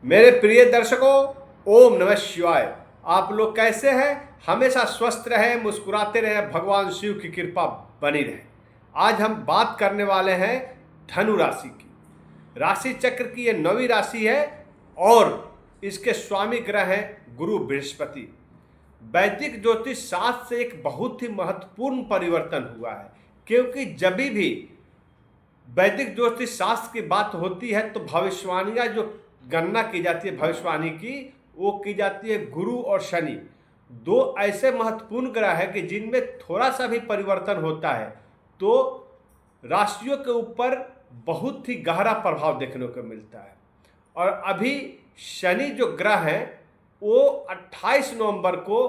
मेरे प्रिय दर्शकों, ओम नमः शिवाय। आप लोग कैसे हैं? हमेशा स्वस्थ रहें, मुस्कुराते रहें, भगवान शिव की कृपा बनी रहे। आज हम बात करने वाले हैं धनु राशि की। राशि चक्र की ये 9वीं राशि है और इसके स्वामी ग्रह हैं गुरु बृहस्पति। वैदिक ज्योतिष शास्त्र से एक बहुत ही महत्वपूर्ण परिवर्तन हुआ है, क्योंकि जब भी वैदिक ज्योतिष शास्त्र की बात होती है तो भविष्यवाणियाँ जो गणना की जाती है भविष्यवाणी की, वो की जाती है गुरु और शनि। दो ऐसे महत्वपूर्ण ग्रह हैं कि जिनमें थोड़ा सा भी परिवर्तन होता है तो राशियों के ऊपर बहुत ही गहरा प्रभाव देखने को मिलता है। और अभी शनि जो ग्रह हैं वो 28 नवंबर को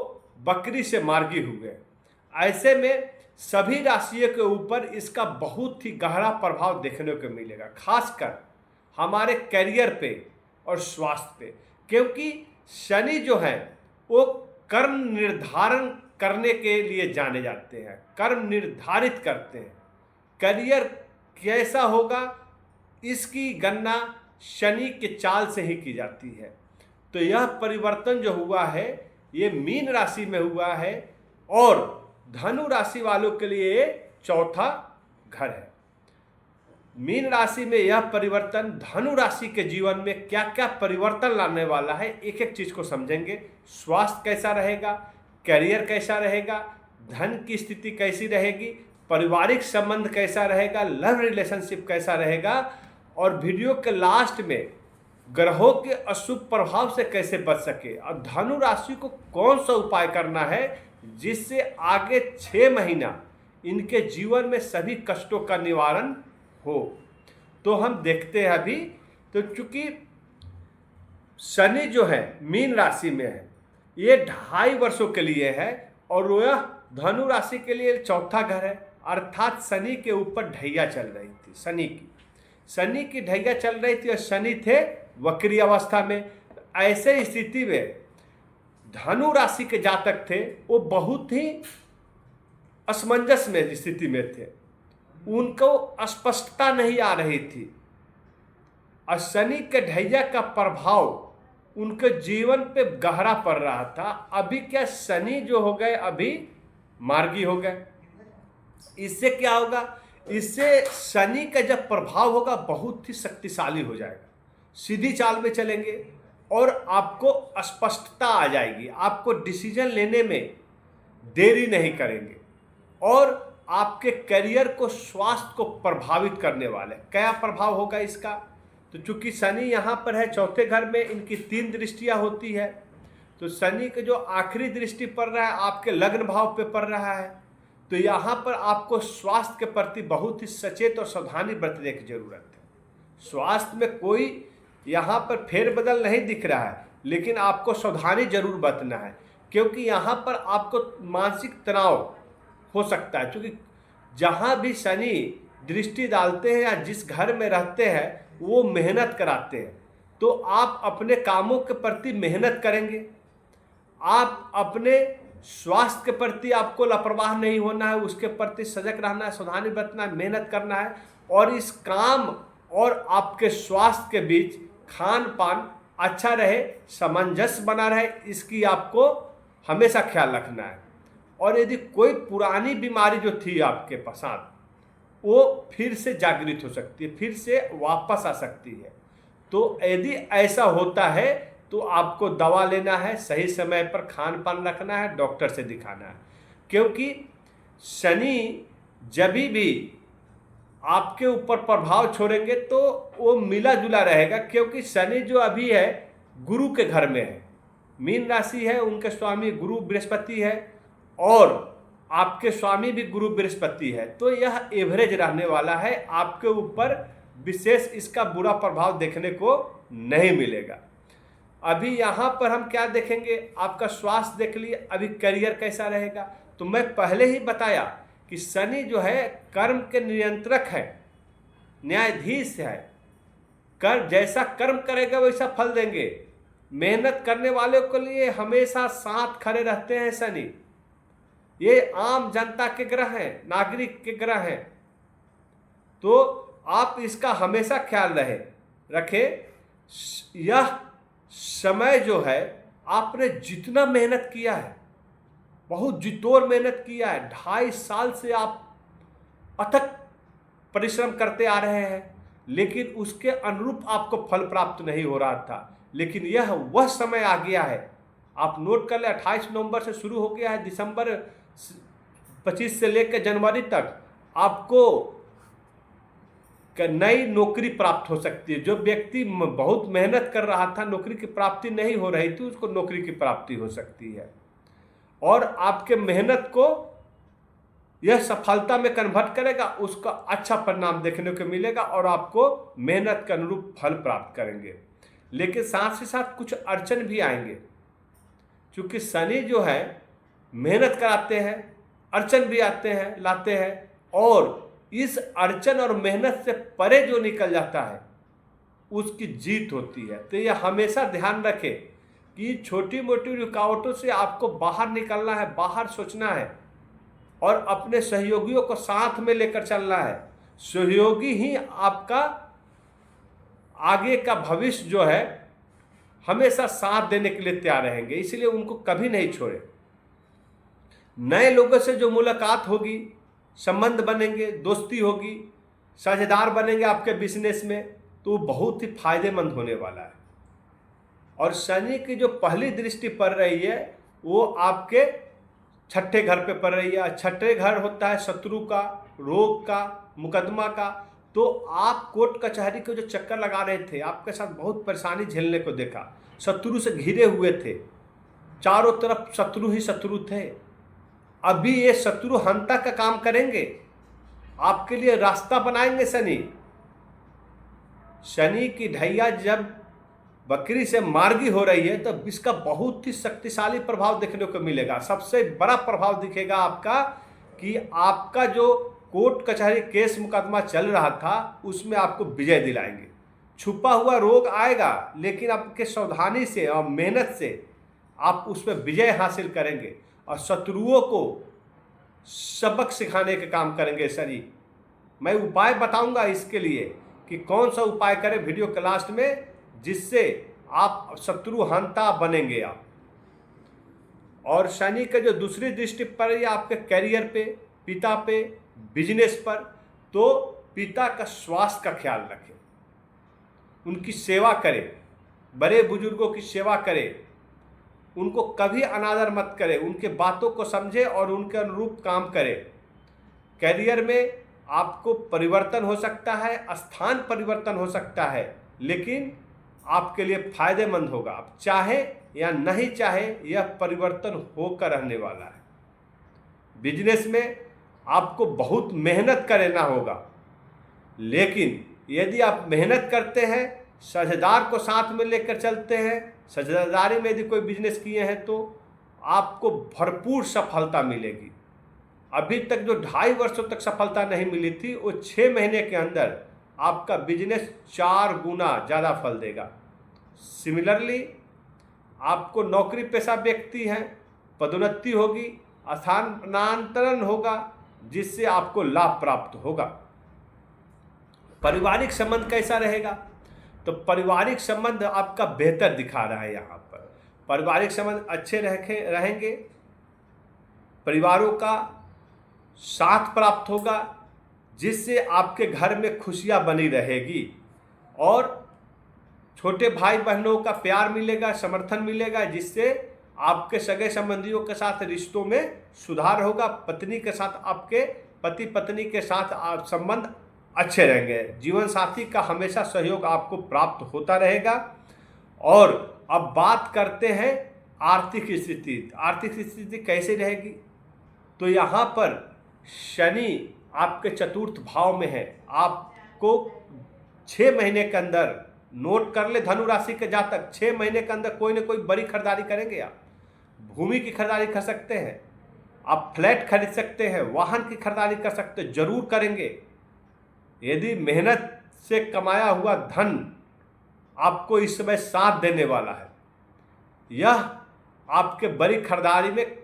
बकरी से मार्गी हुए। ऐसे में सभी राशियों के ऊपर इसका बहुत ही गहरा प्रभाव देखने को मिलेगा, खासकर हमारे करियर पे और स्वास्थ्य पे, क्योंकि शनि जो है वो कर्म निर्धारण करने के लिए जाने जाते हैं, कर्म निर्धारित करते हैं। करियर कैसा होगा इसकी गणना शनि के चाल से ही की जाती है। तो यह परिवर्तन जो हुआ है ये मीन राशि में हुआ है और धनु राशि वालों के लिए ये चौथा घर है। मीन राशि में यह परिवर्तन धनु राशि के जीवन में क्या क्या परिवर्तन लाने वाला है, एक एक चीज को समझेंगे। स्वास्थ्य कैसा रहेगा, करियर कैसा रहेगा, धन की स्थिति कैसी रहेगी, पारिवारिक संबंध कैसा रहेगा, लव रिलेशनशिप कैसा रहेगा, और वीडियो के लास्ट में ग्रहों के अशुभ प्रभाव से कैसे बच सके और धनु राशि को कौन सा उपाय करना है जिससे आगे 6 महीना इनके जीवन में सभी कष्टों का निवारण हो। तो हम देखते हैं अभी। तो चूंकि शनि जो है मीन राशि में है, ये 2.5 वर्षों के लिए है और यह धनु राशि के लिए चौथा घर है, अर्थात शनि के ऊपर ढैया चल रही थी। शनि की ढैया चल रही थी और शनि थे वक्री अवस्था में। ऐसे स्थिति में धनु राशि के जातक थे वो बहुत ही असमंजस में स्थिति में थे, उनको स्पष्टता नहीं आ रही थी और शनि के ढैया का प्रभाव उनके जीवन पे गहरा पड़ रहा था। अभी क्या शनि जो हो गए अभी मार्गी हो गए। इससे क्या होगा, इससे शनि का जब प्रभाव होगा बहुत ही शक्तिशाली हो जाएगा, सीधी चाल में चलेंगे और आपको स्पष्टता आ जाएगी, आपको डिसीजन लेने में देरी नहीं करेंगे और आपके करियर को, स्वास्थ्य को प्रभावित करने वाले। क्या प्रभाव होगा इसका? तो चूंकि शनि यहाँ पर है चौथे घर में, इनकी 3 दृष्टियाँ होती है। तो शनि के जो आखिरी दृष्टि पड़ रहा है आपके लग्न भाव पे पड़ रहा है, तो यहाँ पर आपको स्वास्थ्य के प्रति बहुत ही सचेत और सावधानी बरतने की जरूरत है। स्वास्थ्य में कोई यहाँ पर फेरबदल नहीं दिख रहा है, लेकिन आपको सावधानी जरूर बरतना है, क्योंकि यहाँ पर आपको मानसिक तनाव हो सकता है। क्योंकि जहाँ भी शनि दृष्टि डालते हैं या जिस घर में रहते हैं वो मेहनत कराते हैं, तो आप अपने कामों के प्रति मेहनत करेंगे, आप अपने स्वास्थ्य के प्रति आपको लापरवाह नहीं होना है, उसके प्रति सजग रहना है, सावधानी बरतना है, मेहनत करना है। और इस काम और आपके स्वास्थ्य के बीच खान पान अच्छा रहे, सामंजस्य बना रहे, इसकी आपको हमेशा ख्याल रखना है। और यदि कोई पुरानी बीमारी जो थी आपके साथ वो फिर से जागृत हो सकती है, फिर से वापस आ सकती है। तो यदि ऐसा होता है तो आपको दवा लेना है, सही समय पर खान पान रखना है, डॉक्टर से दिखाना है, क्योंकि शनि जब भी आपके ऊपर प्रभाव छोड़ेंगे तो वो मिला जुला रहेगा। क्योंकि शनि जो अभी है गुरु के घर में है, मीन राशि है, उनके स्वामी गुरु बृहस्पति है और आपके स्वामी भी गुरु बृहस्पति है। तो यह एवरेज रहने वाला है, आपके ऊपर विशेष इसका बुरा प्रभाव देखने को नहीं मिलेगा। अभी यहाँ पर हम क्या देखेंगे, आपका स्वास्थ्य देख लिए, अभी करियर कैसा रहेगा। तो मैं पहले ही बताया कि शनि जो है कर्म के नियंत्रक है, न्यायाधीश है। जैसा कर्म करेगा वैसा फल देंगे। मेहनत करने वालों के लिए हमेशा साथ खड़े रहते हैं शनि। ये आम जनता के ग्रह हैं, नागरिक के ग्रह हैं, तो आप इसका हमेशा ख्याल रखें। यह समय जो है आपने जितना मेहनत किया है, बहुत जितोड़ मेहनत किया है, 2.5 साल से आप अथक परिश्रम करते आ रहे हैं, लेकिन उसके अनुरूप आपको फल प्राप्त नहीं हो रहा था। लेकिन यह वह समय आ गया है, आप नोट कर ले, 28 नवंबर से शुरू हो गया है, दिसंबर 25 से लेकर जनवरी तक आपको नई नौकरी प्राप्त हो सकती है। जो व्यक्ति बहुत मेहनत कर रहा था, नौकरी की प्राप्ति नहीं हो रही थी, उसको नौकरी की प्राप्ति हो सकती है। और आपके मेहनत को यह सफलता में कन्वर्ट करेगा, उसका अच्छा परिणाम देखने को मिलेगा और आपको मेहनत के अनुरूप फल प्राप्त करेंगे। लेकिन साथ ही साथ कुछ अड़चन भी आएंगे, क्योंकि शनि जो है मेहनत कराते हैं, अड़चन भी आते हैं, लाते हैं, और इस अड़चन और मेहनत से परे जो निकल जाता है उसकी जीत होती है। तो यह हमेशा ध्यान रखें कि छोटी मोटी रुकावटों से आपको बाहर निकलना है, बाहर सोचना है और अपने सहयोगियों को साथ में लेकर चलना है। सहयोगी ही आपका आगे का भविष्य जो है हमेशा साथ देने के लिए तैयार रहेंगे, इसलिए उनको कभी नहीं छोड़े। नए लोगों से जो मुलाकात होगी, संबंध बनेंगे, दोस्ती होगी, साझेदार बनेंगे आपके बिजनेस में, तो बहुत ही फायदेमंद होने वाला है। और शनि की जो पहली दृष्टि पड़ रही है वो आपके 6ठे घर पे पड़ रही है। 6ठे घर होता है शत्रु का, रोग का, मुकदमा का। तो आप कोर्ट कचहरी के जो चक्कर लगा रहे थे, आपके साथ बहुत परेशानी झेलने को देखा, शत्रु से घिरे हुए थे, चारों तरफ शत्रु ही शत्रु थे। अभी ये शत्रु हंता का काम करेंगे, आपके लिए रास्ता बनाएंगे। शनि की ढैया जब बकरी से मार्गी हो रही है तो इसका बहुत ही शक्तिशाली प्रभाव देखने को मिलेगा। सबसे बड़ा प्रभाव दिखेगा आपका कि आपका जो कोर्ट कचहरी केस मुकदमा चल रहा था उसमें आपको विजय दिलाएंगे। छुपा हुआ रोग आएगा, लेकिन आपके सावधानी से और मेहनत से आप उस पर विजय हासिल करेंगे और शत्रुओं को सबक सिखाने के काम करेंगे शनि। मैं उपाय बताऊंगा इसके लिए कि कौन सा उपाय करें वीडियो के लास्ट में, जिससे आप शत्रु हंता बनेंगे आप। और शनि का जो दूसरी दृष्टि पर है आपके करियर पे, पिता पे, बिजनेस पर, तो पिता का स्वास्थ्य का ख्याल रखें, उनकी सेवा करें, बड़े बुजुर्गों की सेवा करें, उनको कभी अनादर मत करें, उनके बातों को समझें और उनके अनुरूप काम करें। करियर में आपको परिवर्तन हो सकता है, स्थान परिवर्तन हो सकता है, लेकिन आपके लिए फायदेमंद होगा। आप चाहे या नहीं चाहे, यह परिवर्तन होकर रहने वाला है। बिजनेस में आपको बहुत मेहनत करना होगा, लेकिन यदि आप मेहनत करते हैं, साझेदार को साथ में लेकर चलते हैं, साझेदारी में यदि कोई बिजनेस किए हैं तो आपको भरपूर सफलता मिलेगी। अभी तक जो 2.5 वर्षों तक सफलता नहीं मिली थी, वो 6 महीने के अंदर आपका बिजनेस 4 गुना ज़्यादा फल देगा। सिमिलरली आपको नौकरी पेशा व्यक्ति हैं, पदोन्नति होगी, स्थानांतरण होगा, जिससे आपको लाभ प्राप्त होगा। पारिवारिक संबंध कैसा रहेगा? तो पारिवारिक संबंध आपका बेहतर दिखा रहा है। यहाँ पर पारिवारिक संबंध अच्छे रहेंगे, परिवारों का साथ प्राप्त होगा, जिससे आपके घर में खुशियाँ बनी रहेगी और छोटे भाई बहनों का प्यार मिलेगा, समर्थन मिलेगा, जिससे आपके सगे संबंधियों के साथ रिश्तों में सुधार होगा। पत्नी के साथ, आपके पति पत्नी के साथ आप संबंध अच्छे रहेंगे। जीवन साथी का हमेशा सहयोग आपको प्राप्त होता रहेगा। और अब बात करते हैं आर्थिक स्थिति। आर्थिक स्थिति कैसे रहेगी? तो यहाँ पर शनि आपके चतुर्थ भाव में है। आपको 6 महीने के अंदर, नोट कर ले धनु राशि के जातक, 6 महीने के अंदर कोई ना कोई बड़ी खरीदारी करेंगे। आप भूमि की खरीदारी कर सकते हैं, आप फ्लैट खरीद सकते हैं, वाहन की खरीदारी कर सकते हैं, जरूर करेंगे। यदि मेहनत से कमाया हुआ धन आपको इस समय साथ देने वाला है, यह आपके बड़ी खरीदारी में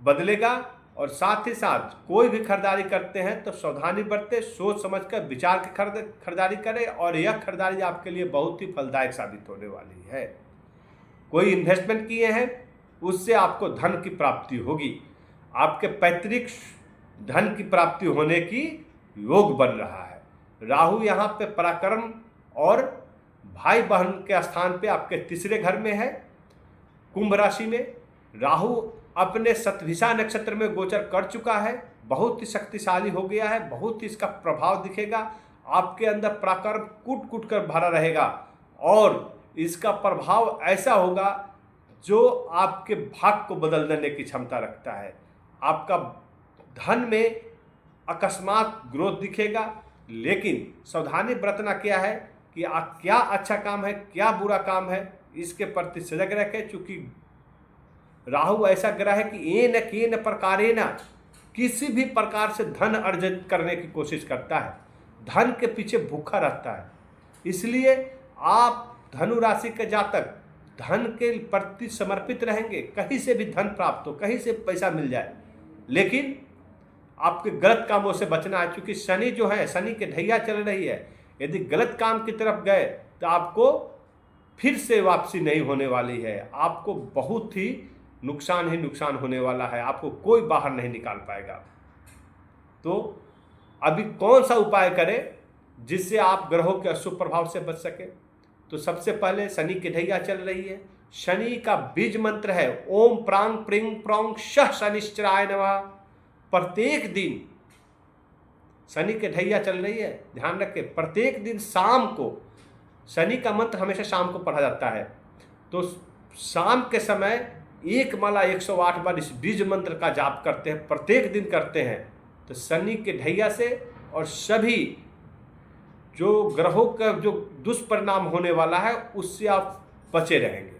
बदलेगा। और साथ ही साथ कोई भी खरीदारी करते हैं तो सावधानी बरतें, सोच समझ कर विचार के खरीदारी करें, और यह खरीदारी आपके लिए बहुत ही फलदायक साबित होने वाली है। कोई इन्वेस्टमेंट किए हैं उससे आपको धन की प्राप्ति होगी। आपके पैतृक धन की प्राप्ति होने की योग बन रहा है। राहु यहाँ पे पराक्रम और भाई बहन के स्थान पे आपके तीसरे घर में है। कुंभ राशि में राहु अपने शतभिषा नक्षत्र में गोचर कर चुका है, बहुत ही शक्तिशाली हो गया है, बहुत ही इसका प्रभाव दिखेगा। आपके अंदर पराक्रम कूट कूट कर भरा रहेगा और इसका प्रभाव ऐसा होगा जो आपके भाग को बदल देने की क्षमता रखता है। आपका धन में अकस्मात ग्रोथ दिखेगा, लेकिन सावधानी बरतना क्या है कि क्या अच्छा काम है क्या बुरा काम है इसके प्रति सजग रखें, चूँकि राहु ऐसा ग्रह है कि येन प्रकारेण किसी भी प्रकार से धन अर्जित करने की कोशिश करता है, धन के पीछे भूखा रहता है। इसलिए आप धनु राशि के जातक धन के प्रति समर्पित रहेंगे, कहीं से भी धन प्राप्त हो, कहीं से पैसा मिल जाए, लेकिन आपके गलत कामों से बचना है। क्योंकि शनि जो है, शनि की ढैया चल रही है, यदि गलत काम की तरफ गए तो आपको फिर से वापसी नहीं होने वाली है, आपको बहुत ही नुकसान होने वाला है, आपको कोई बाहर नहीं निकाल पाएगा। तो अभी कौन सा उपाय करें जिससे आप ग्रहों के अशुभ प्रभाव से बच सके? तो सबसे पहले शनि की ढैया चल रही है, शनि का बीज मंत्र है ओम प्रांग प्रिंग प्रोंग शः शनिश्चराय नमः। प्रत्येक दिन शनि की ढैया चल रही है, ध्यान रखें, प्रत्येक दिन शाम को शनि का मंत्र हमेशा शाम को पढ़ा जाता है। तो शाम के समय एक माला 108 बार इस बीज मंत्र का जाप करते हैं, प्रत्येक दिन करते हैं, तो शनि के ढैया से और सभी जो ग्रहों का जो दुष्परिणाम होने वाला है उससे आप बचे रहेंगे।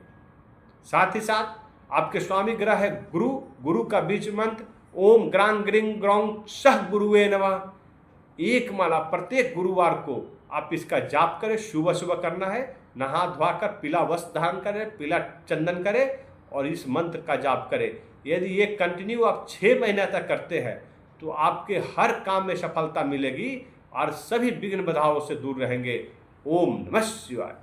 साथ ही साथ आपके स्वामी ग्रह है गुरु, गुरु का बीज मंत्र ओम ग्रांग ग्रिंग ग्रौंग सह गुरुवे नमः। एक माला प्रत्येक गुरुवार को आप इसका जाप करें, सुबह सुबह करना है, नहा धोआ कर पीला वस्त्र धारण करें, पीला चंदन करें और इस मंत्र का जाप करें। यदि ये कंटिन्यू आप 6 महीने तक करते हैं तो आपके हर काम में सफलता मिलेगी और सभी विघ्न बाधाओं से दूर रहेंगे। ओम नमः शिवाय।